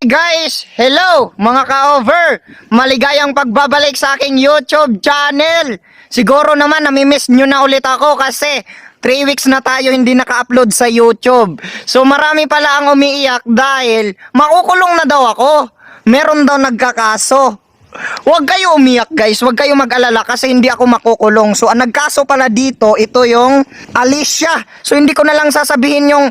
guys! Hello mga ka-over! Maligayang pagbabalik sa aking YouTube channel! Siguro naman namimiss nyo na ulit ako kasi 3 weeks na tayo hindi naka-upload sa YouTube. So marami pala ang umiiyak dahil makukulong na daw ako. Meron daw nagkakaso. Huwag kayo umiyak guys, huwag kayo mag-alala kasi hindi ako makukulong. So ang nagkaso pala dito, ito yung Alicia. So hindi ko na lang sasabihin yung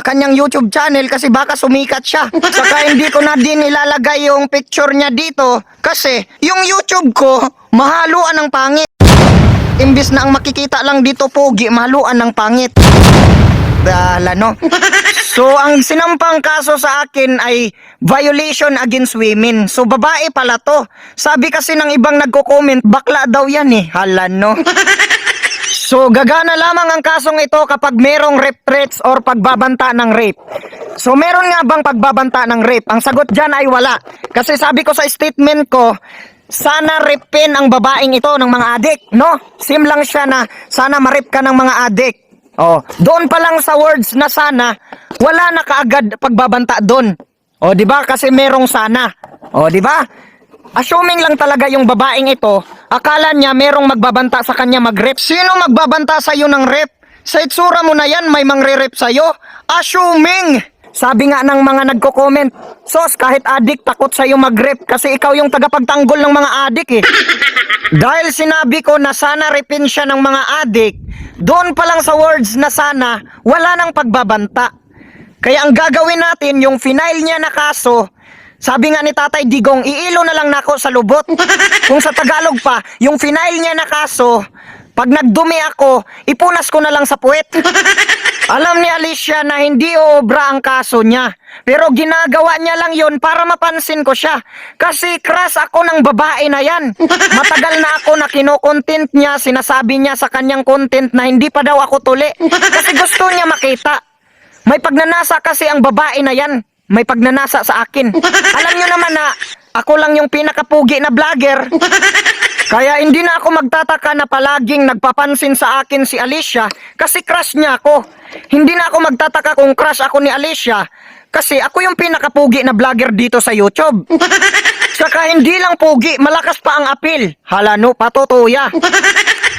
kanyang YouTube channel kasi baka sumikat siya. Saka hindi ko na din ilalagay yung picture niya dito kasi yung YouTube ko mahaluan ng pangit. Imbis na ang makikita lang dito pogi, mahaluan ng pangit. No? So ang sinampang kaso sa akin ay violation against women. So babae pala to. Sabi kasi ng ibang nagko-comment, bakla daw yan eh. Hala no. So gagana lamang ang kasong ito kapag merong rape threats or pagbabanta ng rape. So meron nga bang pagbabanta ng rape? Ang sagot dyan ay wala. Kasi sabi ko sa statement ko, sana rapin ang babaeng ito ng mga adik, no? Sim lang siya na sana ma-rape ka ng mga adik. Oh, doon pa lang sa words na sana, wala na kaagad pagbabanta doon. Oh, 'di ba? Kasi merong sana. Oh, 'di ba? Assuming lang talaga yung babaeng ito, akala niya merong magbabanta sa kanya mag-rape. Sino magbabanta sa iyo ng rape? Sa itsura mo na 'yan, may mangre-rape sa iyo. Assuming. Sabi nga ng mga nagko-comment, sos kahit adik takot sa iyo mag-rape kasi ikaw yung tagapagtanggol ng mga adik eh. Dahil sinabi ko na sana rapin siya ng mga adik, doon pa lang sa words na sana, wala nang pagbabanta. Kaya ang gagawin natin, yung final niya na kaso, sabi nga ni Tatay Digong, iilo na lang nako sa lubot. Kung sa Tagalog pa, yung final niya na kaso, pag nagdumi ako, ipunas ko na lang sa puwet. Alam ni Alicia na hindi oobra ang kaso niya. Pero ginagawa niya lang yon para mapansin ko siya. Kasi crush ako ng babae na yan. Matagal na ako na kino-content niya, sinasabi niya sa kanyang content na hindi pa daw ako tuli. Kasi gusto niya makita. May pagnanasa kasi ang babae na yan. May pagnanasa sa akin. Alam niyo naman na ako lang yung pinakapugi na vlogger. Kaya hindi na ako magtataka na palaging nagpapansin sa akin si Alicia kasi crush niya ako. Hindi na ako magtataka kung crush ako ni Alicia kasi ako yung pinakapugi na vlogger dito sa YouTube. Saka hindi lang pugi, malakas pa ang appeal. Hala no, patutuya.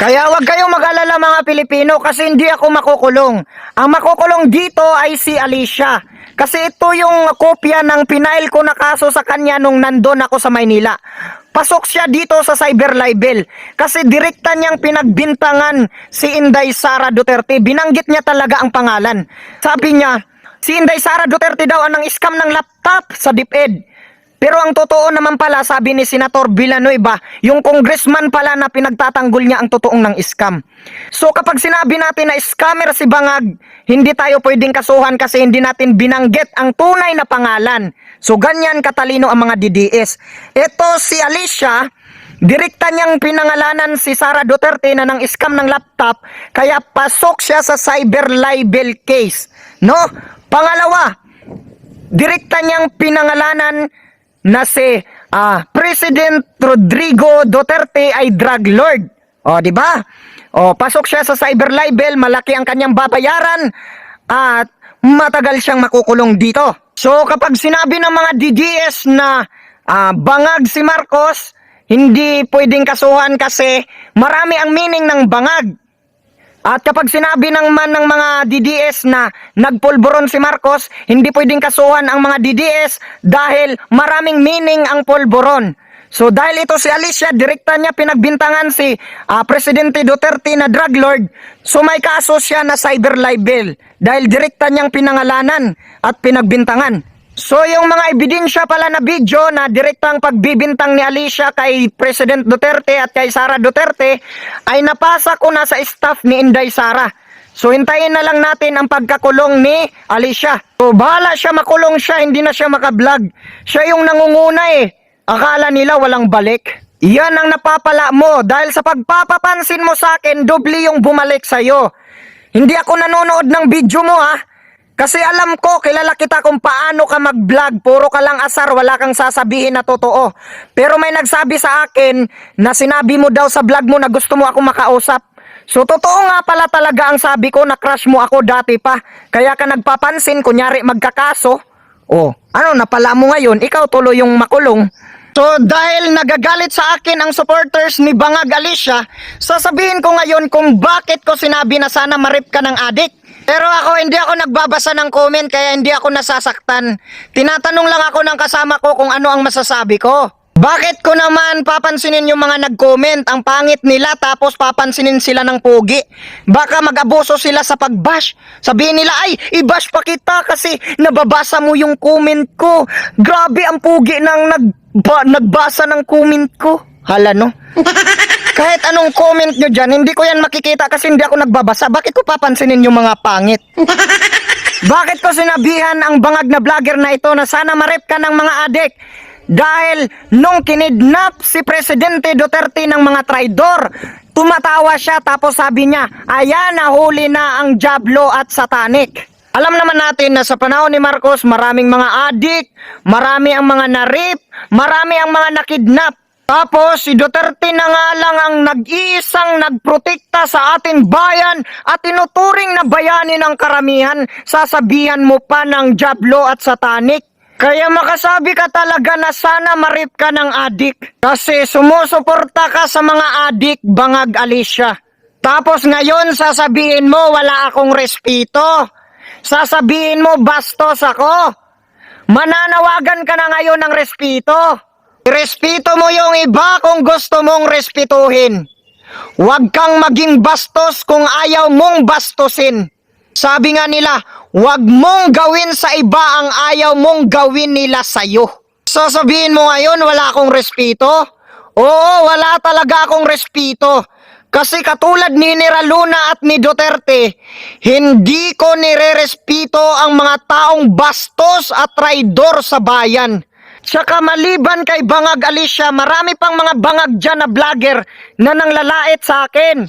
Kaya wag kayong mag-alala mga Pilipino kasi hindi ako makukulong. Ang makukulong dito ay si Alicia. Kasi ito yung kopya ng pinail ko na kaso sa kanya nung nandun ako sa Maynila. Pasok siya dito sa cyber libel. Kasi direkta niyang pinagbintangan si Inday Sara Duterte. Binanggit niya talaga ang pangalan. Sabi niya, si Inday Sara Duterte daw ang nang-scam ng laptop sa DepEd. Pero ang totoo naman pala, sabi ni Senator Villanueva, yung congressman pala na pinagtatanggol niya ang totoong ng scam. So kapag sinabi natin na scammer si Bangag, hindi tayo pwedeng kasuhan kasi hindi natin binanggit ang tunay na pangalan. So ganyan katalino ang mga DDS. Ito si Alicia, direkta niyang pinangalanan si Sara Duterte na ng scam ng laptop, kaya pasok siya sa cyber libel case. No? Pangalawa, direkta niyang pinangalanan na si President Rodrigo Duterte ay drug lord. O, di ba? O, pasok siya sa cyber libel, malaki ang kanyang babayaran at matagal siyang makukulong dito. So, kapag sinabi ng mga DDS na bangag si Marcos, hindi pwedeng kasuhan kasi marami ang meaning ng bangag. At kapag sinabi naman ng mga DDS na nagpulburon si Marcos, hindi pwedeng kasuhan ang mga DDS dahil maraming meaning ang pulburon. So dahil ito si Alicia, direkta niya pinagbintangan si Presidente Duterte na drug lord, so may kaso siya na cyber libel dahil direkta niyang pinangalanan at pinagbintangan. So yung mga ebidensya pala na video na direktang pagbibintang ni Alicia kay President Duterte at kay Sara Duterte ay napasa ko na sa staff ni Inday Sara. So hintayin na lang natin ang pagkakulong ni Alicia. So bahala siya, makulong siya, hindi na siya makablog. Siya yung nangunguna eh. Akala nila walang balik. Yan ang napapala mo dahil sa pagpapapansin mo sa akin, doble yung bumalik sa'yo. Hindi ako nanonood ng video mo ha. Kasi alam ko, kilala kita kung paano ka mag-vlog. Puro ka lang asar, wala kang sasabihin na totoo. Pero may nagsabi sa akin na sinabi mo daw sa vlog mo na gusto mo ako makausap. So totoo nga pala talaga ang sabi ko na crush mo ako dati pa. Kaya ka nagpapansin, kunyari magkakaso. Oh, ano, napala mo ngayon, ikaw tuloy yung makulong. So dahil nagagalit sa akin ang supporters ni Bangag Alicia, sasabihin ko ngayon kung bakit ko sinabi na sana marip ka ng adik. Pero ako, hindi ako nagbabasa ng comment kaya hindi ako nasasaktan. Tinatanong lang ako ng kasama ko kung ano ang masasabi ko. Bakit ko naman papansinin yung mga nag-comment, ang pangit nila tapos papansinin sila ng pogi? Baka mag-abuso sila sa pag-bash. Sabihin nila, ay, i-bash pa kita kasi nababasa mo yung comment ko. Grabe ang pogi ng nagbasa ng comment ko. Hala, no? Kahit anong comment nyo dyan, hindi ko yan makikita kasi hindi ako nagbabasa. Bakit ko papansinin yung mga pangit? Bakit ko sinabihan ang bangag na vlogger na ito na sana marep ka ng mga adik? Dahil nung kinidnap si Presidente Duterte ng mga traidor, tumatawa siya tapos sabi niya, ayan, nahuli na ang Diablo at Satanic. Alam naman natin na sa panahon ni Marcos, maraming mga adik, marami ang mga narip, marami ang mga nakidnap. Tapos si Duterte na nga lang ang nag-iisang nagprotekta sa ating bayan at tinuturing na bayani ng karamihan, sasabihan mo pa ng Diablo at Satanic. Kaya makasabi ka talaga na sana marip ka ng adik. Kasi sumusuporta ka sa mga adik, Bangag Alicia. Tapos ngayon sasabihin mo wala akong respeto. Sasabihin mo bastos ako. Mananawagan ka na ngayon ng respeto. Respeto mo yung iba kung gusto mong respetuhin. Huwag kang maging bastos kung ayaw mong bastusin. Sabi nga nila, huwag mong gawin sa iba ang ayaw mong gawin nila sa'yo. Sasabihin mo ngayon, wala akong respeto? Oo, wala talaga akong respeto. Kasi katulad ni Luna at ni Duterte, hindi ko nire-respeto ang mga taong bastos at traidor sa bayan. Tsaka maliban kay Bangag Alicia, marami pang mga bangag dyan na vlogger na nanglalait sa akin.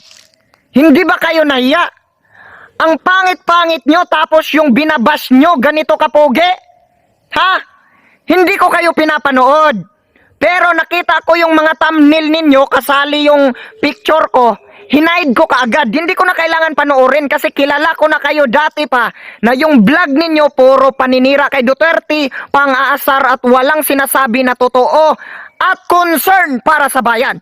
Hindi ba kayo nahiya? Ang pangit-pangit nyo tapos yung binabash nyo ganito kapogi? Ha? Hindi ko kayo pinapanood. Pero nakita ko yung mga thumbnail ninyo, kasali yung picture ko, hinide ko kaagad. Hindi ko na kailangan panoorin kasi kilala ko na kayo dati pa na yung vlog ninyo puro paninira kay Duterte, pang-aasar at walang sinasabi na totoo at concern para sa bayan.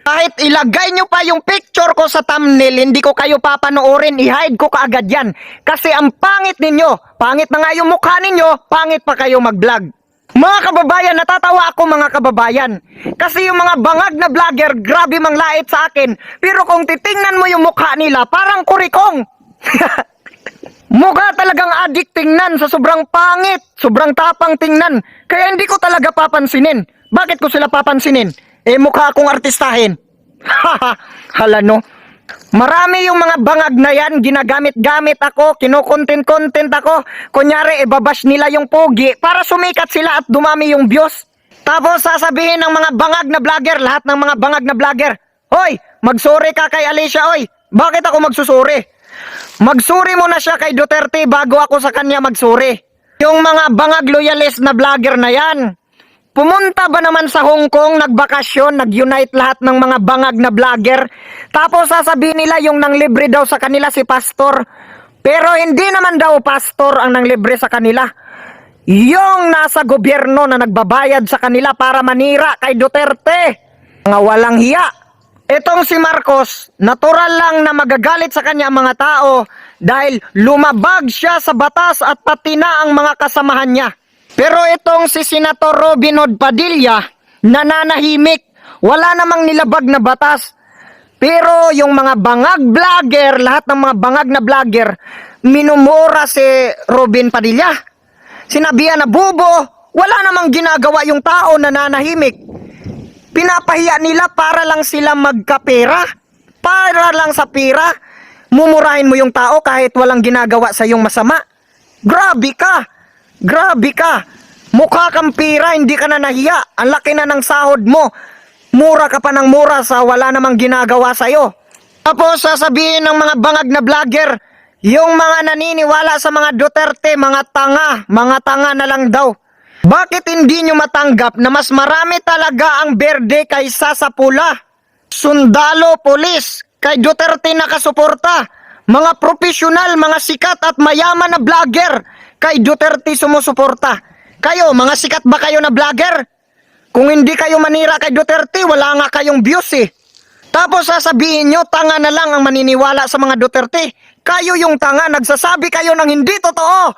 Kahit ilagay nyo pa yung picture ko sa thumbnail, hindi ko kayo papanoorin, i-hide ko kaagad yan. Kasi ang pangit ninyo, pangit na nga yung mukha ninyo, pangit pa kayo mag-vlog. Mga kababayan, natatawa ako mga kababayan. Kasi yung mga bangag na vlogger, grabe mang lait sa akin. Pero kung titingnan mo yung mukha nila, parang kurikong. Mukha talagang adik tingnan sa sobrang pangit, sobrang tapang tingnan. Kaya hindi ko talaga papansinin. Bakit ko sila papansinin? Mukha akong artistahin. Hala no. Marami yung mga bangag na yan, ginagamit-gamit ako, kinukontent-content ako. Kunyari, ibabash nila yung pogi para sumikat sila at dumami yung views. Tapos sasabihin ng mga bangag na vlogger, lahat ng mga bangag na vlogger, hoy, magsuri ka kay Alicia, oy. Bakit ako magsusuri? Magsuri mo na siya kay Duterte bago ako sa kanya magsuri. Yung mga bangag loyalist na vlogger na yan, pumunta ba naman sa Hong Kong, nagbakasyon, nag-unite lahat ng mga bangag na vlogger? Tapos sasabihin nila yung nanglibre daw sa kanila si pastor. Pero hindi naman daw pastor ang nanglibre sa kanila. Yung nasa gobyerno na nagbabayad sa kanila para manira kay Duterte. Mga walang hiya. Itong si Marcos, natural lang na magagalit sa kanya ang mga tao dahil lumabag siya sa batas at pati na ang mga kasamahan niya. Pero itong si Senator Robin Hood Padilla, nananahimik, wala namang nilabag na batas. Pero yung mga bangag vlogger, lahat ng mga bangag na vlogger, minumura si Robin Padilla. Sinabihan na bobo, wala namang ginagawa yung tao na nananahimik. Pinapahiya nila para lang sila magkapera. Para lang sa pera, mumurahin mo yung tao kahit walang ginagawa sa yung masama. Grabe ka! Grabe ka! Mukha kang pira, hindi ka na nahiya. Ang laki na ng sahod mo. Mura ka pa ng mura sa wala namang ginagawa sa'yo. Tapos sasabihin ng mga bangag na vlogger, yung mga naniniwala sa mga Duterte, mga tanga na lang daw. Bakit hindi nyo matanggap na mas marami talaga ang berde kaysa sa pula? Sundalo, polis, kay Duterte nakasuporta. Mga profesional, mga sikat at mayaman na vlogger, kay Duterte sumusuporta. Kayo, mga sikat ba kayo na vlogger? Kung hindi kayo manira kay Duterte, wala nga kayong views eh. Tapos sasabihin nyo, tanga na lang ang maniniwala sa mga Duterte. Kayo yung tanga, nagsasabi kayo ng hindi totoo.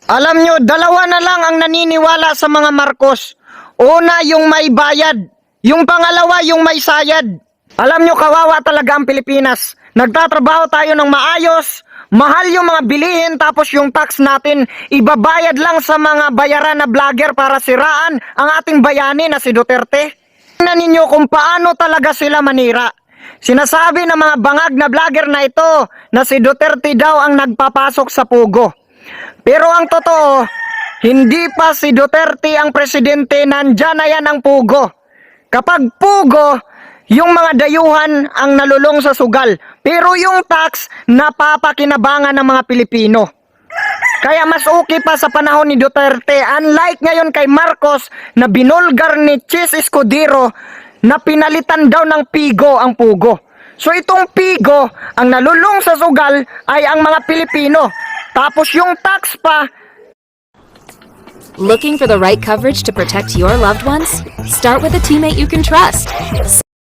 Alam nyo, dalawa na lang ang naniniwala sa mga Marcos. Una, yung may bayad. Yung pangalawa, yung may sayad. Alam nyo, kawawa talaga ang Pilipinas. Nagtatrabaho tayo ng maayos, mahal yung mga bilihin, tapos yung tax natin, ibabayad lang sa mga bayaran na vlogger para siraan ang ating bayani na si Duterte. Tingnan ninyo kung paano talaga sila manira. Sinasabi ng mga bangag na vlogger na ito na si Duterte daw ang nagpapasok sa pugo. Pero ang totoo, hindi pa si Duterte ang presidente, nandyan na yan ang pugo. Kapag pugo, yung mga dayuhan ang nalulong sa sugal. Pero yung tax, napapakinabangan ng mga Pilipino. Kaya mas okay pa sa panahon ni Duterte, unlike ngayon kay Marcos na binulgar ni Chis Escudero na pinalitan daw ng pigo ang pugo. So itong pigo, ang nalulong sa sugal ay ang mga Pilipino. Tapos yung tax pa. Looking for the right coverage to protect your loved ones? Start with a teammate you can trust.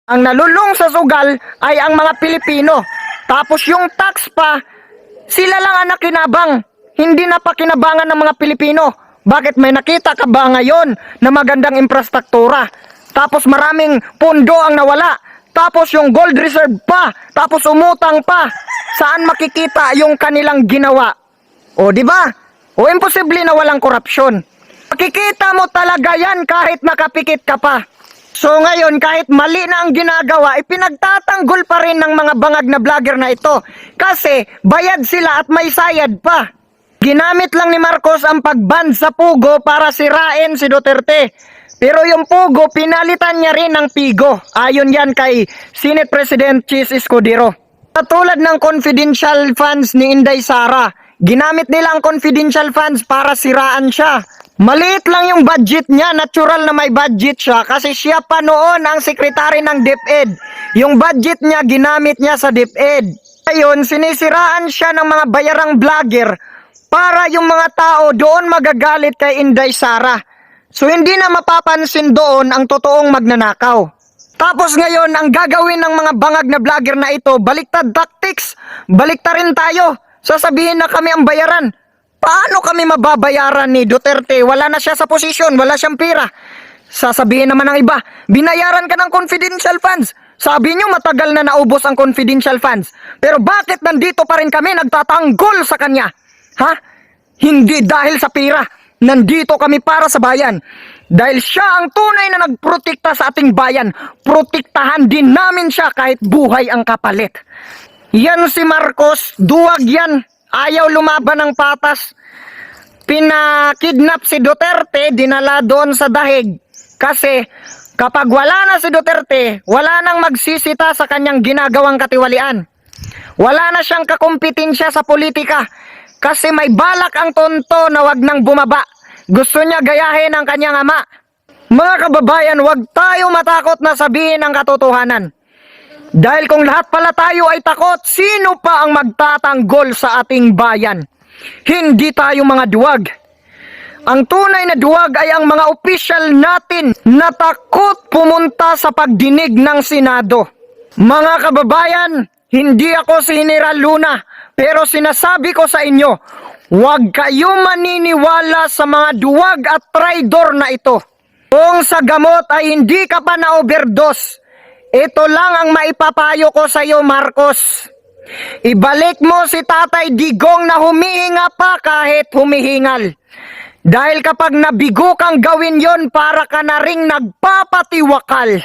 Ang nalulong sa sugal ay ang mga Pilipino. Tapos yung tax pa, sila lang ang nakinabang. Hindi na pakinabangan ng mga Pilipino. Bakit may nakita ka ba ngayon na magandang infrastruktura? Tapos maraming pondo ang nawala. Tapos yung gold reserve pa. Tapos umutang pa. Saan makikita yung kanilang ginawa? O di ba? O imposible na walang korupsyon. Makikita mo talaga yan kahit nakapikit ka pa. So ngayon, kahit mali na ang ginagawa, ipinagtatanggol pa rin ng mga bangag na vlogger na ito. Kasi bayad sila at may sayad pa. Ginamit lang ni Marcos ang pag-ban sa pugo para sirain si Duterte. Pero yung pugo, pinalitan niya rin ng pigo. Ayon yan kay Senate President Chis Escudero. Katulad ng confidential funds ni Inday Sara, ginamit nila ang confidential funds para siraan siya. Maliit lang yung budget niya, natural na may budget siya kasi siya pa noon ang sekretary ng DepEd. Yung budget niya, ginamit niya sa DepEd. Ngayon, sinisiraan siya ng mga bayarang vlogger para yung mga tao doon magagalit kay Inday Sara. So hindi na mapapansin doon ang totoong magnanakaw. Tapos ngayon, ang gagawin ng mga bangag na vlogger na ito, baliktad tactics, baliktarin tayo. Sasabihin na kami ang bayaran. Paano kami mababayaran ni Duterte? Wala na siya sa posisyon, wala siyang pera. Sasabihin naman ng iba, binayaran ka ng confidential funds. Sabi nyo matagal na naubos ang confidential funds. Pero bakit nandito pa rin kami nagtatanggol sa kanya? Ha? Hindi dahil sa pera. Nandito kami para sa bayan. Dahil siya ang tunay na nagprotekta sa ating bayan. Protektahan din namin siya kahit buhay ang kapalit. Yan si Marcos, duwag yan. Ayaw lumaban ng patas. Pinakidnap si Duterte, dinala doon sa dahig. Kasi kapag wala na si Duterte, wala nang magsisita sa kanyang ginagawang katiwalian. Wala na siyang kakumpetensya sa politika. Kasi may balak ang tonto na wag nang bumaba. Gusto niya gayahin ang kanyang ama. Mga kababayan, wag tayo matakot na sabihin ang katotohanan. Dahil kung lahat pala tayo ay takot, sino pa ang magtatanggol sa ating bayan? Hindi tayo mga duwag. Ang tunay na duwag ay ang mga opisyal natin na takot pumunta sa pagdinig ng Senado. Mga kababayan, hindi ako si General Luna, pero sinasabi ko sa inyo, huwag kayo maniniwala sa mga duwag at traidor na ito. Kung sa gamot ay hindi ka pa na-overdose, ito lang ang maipapayo ko sa iyo, Marcos. Ibalik mo si Tatay Digong na humihinga pa kahit humihingal. Dahil kapag nabigo kang gawin yon, para ka na ring nagpapatiwakal.